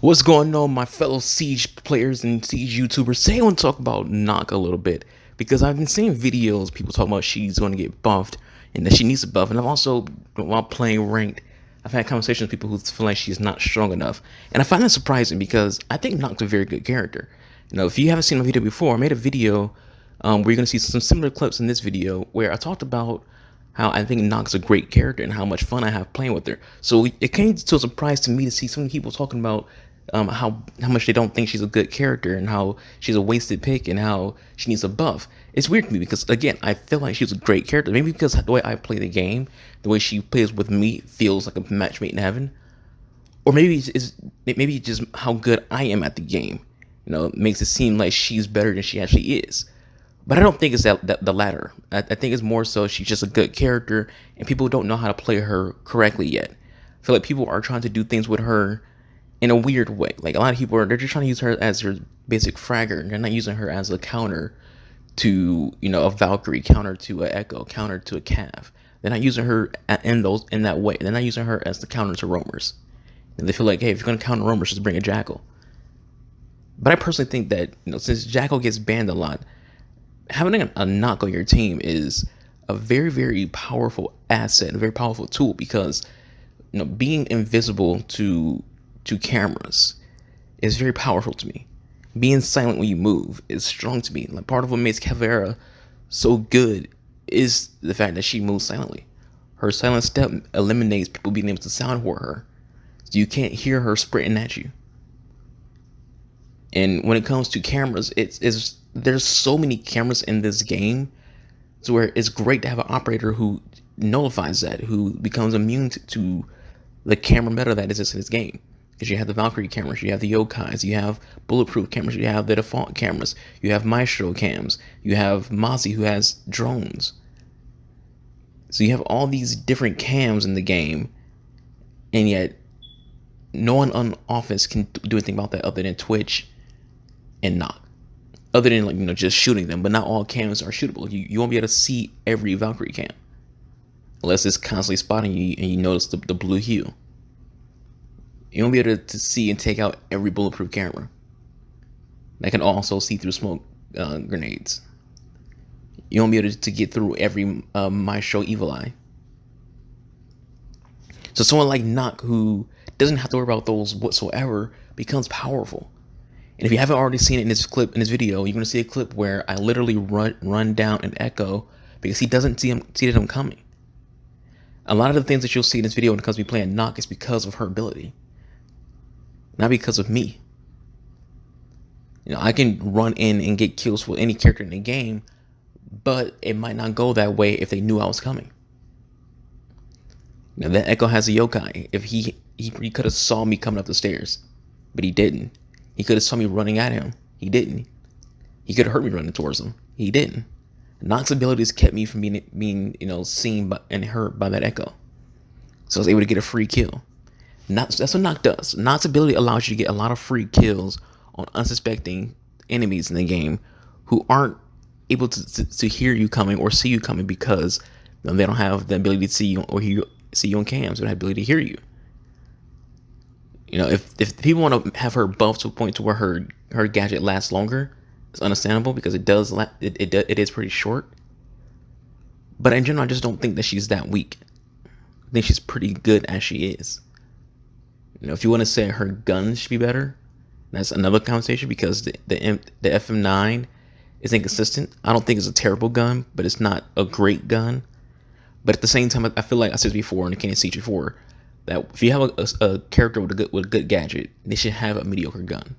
What's going on, my fellow Siege players and Siege YouTubers? Today I want to talk about Nokk a little bit because I've been seeing videos, people talking about she's going to get buffed and that she needs a buff. And I've also, while playing ranked, I've had conversations with people who feel like she's not strong enough. And I find that surprising because I think Nokk's a very good character. If you haven't seen my video before, I made a video where you're going to see some similar clips in this video where I talked about how I think Nokk's a great character and how much fun I have playing with her. So it came to a surprise to me to see some people talking about how much they don't think she's a good character and how she's a wasted pick and how she needs a buff. It's weird to me because again, I feel like she's a great character. Maybe because the way I play the game, the way she plays with me feels like a match made in heaven, or maybe just how good I am at the game. It makes it seem like she's better than she actually is. But I don't think it's that the latter. I think it's more so she's just a good character and people don't know how to play her correctly yet. I feel like people are trying to do things with her in a weird way. Like a lot of people they're just trying to use her as her basic fragger. They're not using her as a counter to a Valkyrie, counter to a Echo, counter to a Cav. They're not using her in that way. They're not using her as the counter to roamers. And they feel like, hey, if you're gonna counter roamers, just bring a Jackal. But I personally think that since Jackal gets banned a lot, having a Nokk on your team is a very, very powerful asset, a very powerful tool because being invisible to cameras is very powerful to me. Being silent when you move is strong to me. Like part of what makes Caveira so good is the fact that she moves silently. Her silent step eliminates people being able to sound whore her, so you can't hear her sprinting at you. And when it comes to cameras, there's so many cameras in this game, to where it's great to have an operator who nullifies that, who becomes immune to the camera meta that exists in this game. Because you have the Valkyrie cameras, you have the Yokais, you have bulletproof cameras, you have the default cameras, you have Maestro cams, you have Mozzie who has drones. So you have all these different cams in the game, and yet no one on offense can do anything about that other than Twitch and Nokk. Other than just shooting them, but not all cams are shootable. You won't be able to see every Valkyrie cam unless it's constantly spotting you and you notice the blue hue. You won't be able to see and take out every bulletproof camera that can also see through smoke grenades. You won't be able to get through every Maestro Evil Eye. So someone like Nokk, who doesn't have to worry about those whatsoever, becomes powerful. And if you haven't already seen it in this video, you're going to see a clip where I literally run down an Echo because he doesn't see that I'm coming. A lot of the things that you'll see in this video when it comes to me playing Nokk is because of her ability, not because of me. I can run in and get kills with any character in the game, but it might not go that way if they knew I was coming. That Echo has a Yokai. If he could have saw me coming up the stairs, but he didn't. He could have saw me running at him. He didn't. He could have hurt me running towards him. He didn't. Nokk's abilities kept me from being seen and hurt by that Echo. So I was able to get a free kill. That's what Nokk does. Nokk's ability allows you to get a lot of free kills on unsuspecting enemies in the game who aren't able to hear you coming or see you coming because they don't have the ability to see you or see you on cams. They don't have the ability to hear you. If people want to have her buffed to a point to where her gadget lasts longer, it's understandable because it is pretty short. But in general, I just don't think that she's that weak. I think she's pretty good as she is. If you want to say her guns should be better, that's another conversation because the FM9 is inconsistent. I don't think it's a terrible gun, but it's not a great gun. But at the same time, I feel like I said before in the Canyon CG4, that if you have a character with a good gadget, they should have a mediocre gun.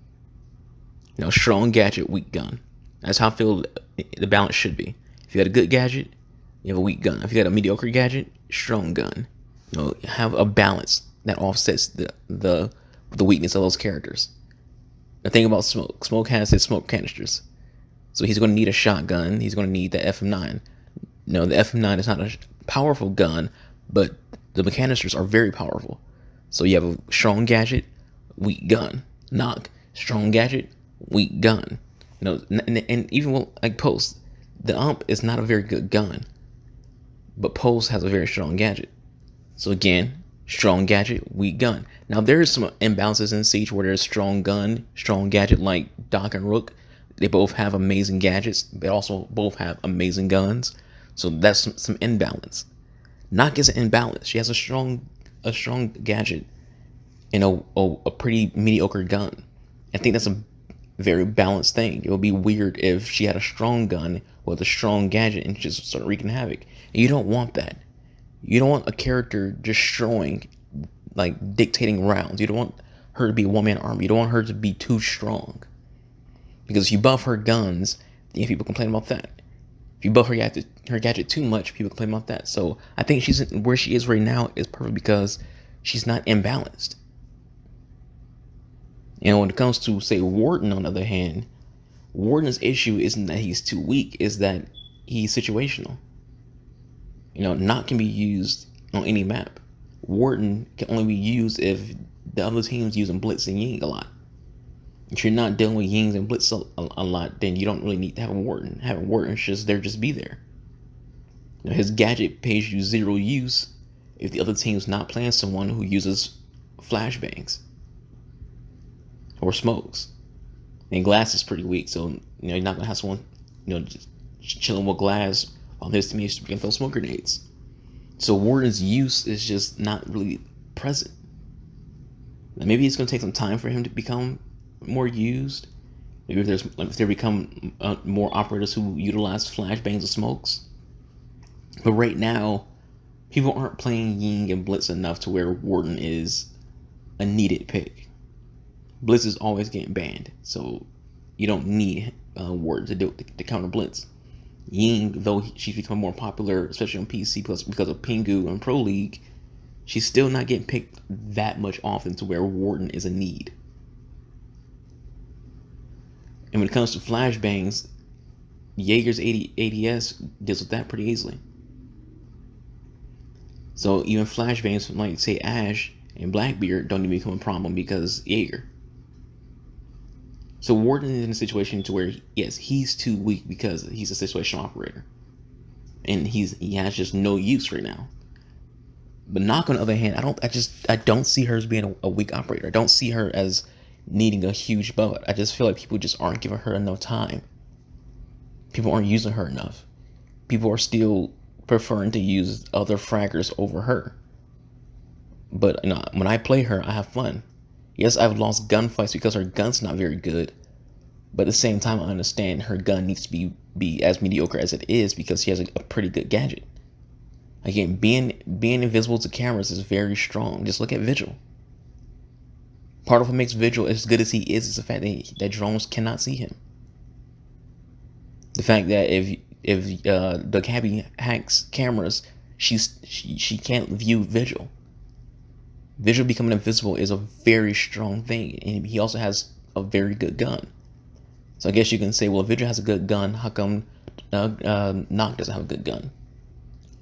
Strong gadget, weak gun. That's how I feel the balance should be. If you got a good gadget, you have a weak gun. If you got a mediocre gadget, strong gun. Have a balance that offsets the weakness of those characters. The thing about Smoke, Smoke has his smoke canisters, so he's going to need a shotgun. He's going to need the FM9. The FM9 is not a powerful gun, but the canisters are very powerful. So you have a strong gadget, weak gun. Nokk, strong gadget, weak gun. And even like Post, the Ump is not a very good gun, but Post has a very strong gadget. So again, Strong gadget, weak gun. Now there's some imbalances in Siege where there's strong gun, strong gadget like Doc and Rook. They both have amazing gadgets. They also both have amazing guns. So that's some imbalance. Nokk is an imbalance. She has a strong gadget and a pretty mediocre gun. I think that's a very balanced thing. It would be weird if she had a strong gun with a strong gadget and just started wreaking havoc. And you don't want that. You don't want a character destroying, like dictating rounds. You don't want her to be a one-man army. You don't want her to be too strong. Because if you buff her guns, then people complain about that. If you buff her gadget too much, people complain about that. So I think she's where she is right now is perfect because she's not imbalanced. And when it comes to, say, Warden, on the other hand, Warden's issue isn't that he's too weak, is that he's situational. Nokk can be used on any map. Warden can only be used if the other team's using Blitz and Ying a lot. If you're not dealing with Yings and Blitz a lot, then you don't really need to have a Warden. Having Warden's just there, just be there. His gadget pays you 0 use if the other team's not playing someone who uses flashbangs or smokes. And Glass is pretty weak, so you're not gonna have someone just chilling with Glass while his team can throw smoke grenades. So Warden's use is just not really present. Now, maybe it's gonna take some time for him to become more used. Maybe if there become more operators who utilize flashbangs or smokes. But right now, people aren't playing Ying and Blitz enough to where Warden is a needed pick. Blitz is always getting banned, so you don't need Warden to counter Blitz. Ying, though she's become more popular, especially on PC because of Pingu and Pro League, she's still not getting picked that much often to where Warden is a need. And when it comes to flashbangs, Jaeger's ADS deals with that pretty easily. So even flashbangs from, like, say, Ashe and Blackbeard don't even become a problem because Jaeger. So Warden is in a situation to where, yes, he's too weak because he's a situational operator. And he has just no use right now. But Nokk, on the other hand, I don't see her as being a weak operator. I don't see her as needing a huge buff. I just feel like people just aren't giving her enough time. People aren't using her enough. People are still preferring to use other fraggers over her. But when I play her, I have fun. Yes, I've lost gunfights because her gun's not very good. But at the same time, I understand her gun needs to be as mediocre as it is because she has a pretty good gadget. Again, being invisible to cameras is very strong. Just look at Vigil. Part of what makes Vigil as good as he is the fact that drones cannot see him. The fact that if the Cabby hacks cameras, she can't view Vigil. Vigil becoming invisible is a very strong thing, and he also has a very good gun. So I guess you can say, well, if Vigil has a good gun, how come Nokk doesn't have a good gun?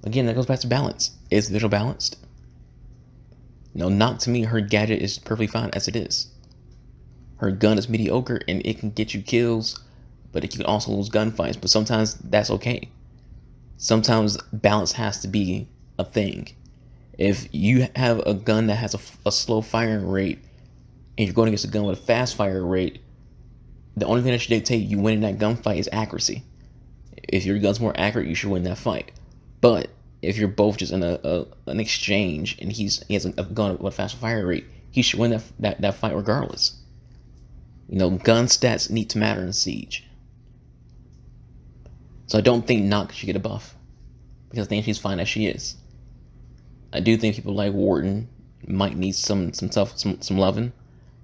Again, that goes back to balance. Is Vigil balanced? Nokk, to me, her gadget is perfectly fine as it is. Her gun is mediocre, and it can get you kills, but it can also lose gunfights. But sometimes that's okay. Sometimes balance has to be a thing. If you have a gun that has a slow firing rate, and you're going against a gun with a fast fire rate, the only thing that should dictate you winning that gunfight is accuracy. If your gun's more accurate, you should win that fight. But if you're both just in an exchange and he has a gun with a fast fire rate, he should win that fight regardless. Gun stats need to matter in Siege. So I don't think Nokk should get a buff because I think she's fine as she is. I do think people like Warden might need some loving.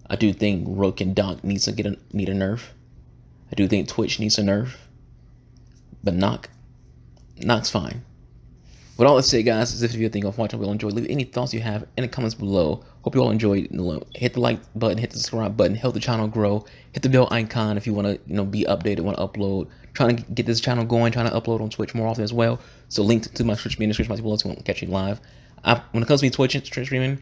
I do think Rook and Doc need a nerf. I do think Twitch needs a nerf. But Nokk's fine. With all that said, guys, as if you think of watching, we'll enjoy. Leave any thoughts you have in the comments below. Hope you all enjoyed. Hit the like button, hit the subscribe button, help the channel grow. Hit the bell icon if you want to, be updated, want to upload. Trying to get this channel going, trying to upload on Twitch more often as well. So link to my Twitch in the description below if you want to catch me live. When it comes to me Twitch streaming,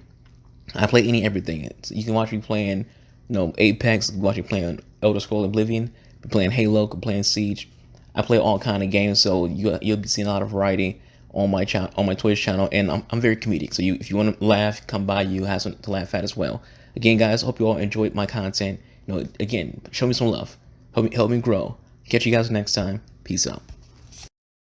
I play everything. So you can watch me playing, Apex, watch me playing Elder Scrolls Oblivion, playing Halo, playing Siege. I play all kind of games, so you'll be seeing a lot of variety on my channel, on my Twitch channel, and I'm very comedic. So if you want to laugh, come by. You have something to laugh at as well. Again, guys, hope you all enjoyed my content. Again, show me some love. Help me grow. Catch you guys next time. Peace out.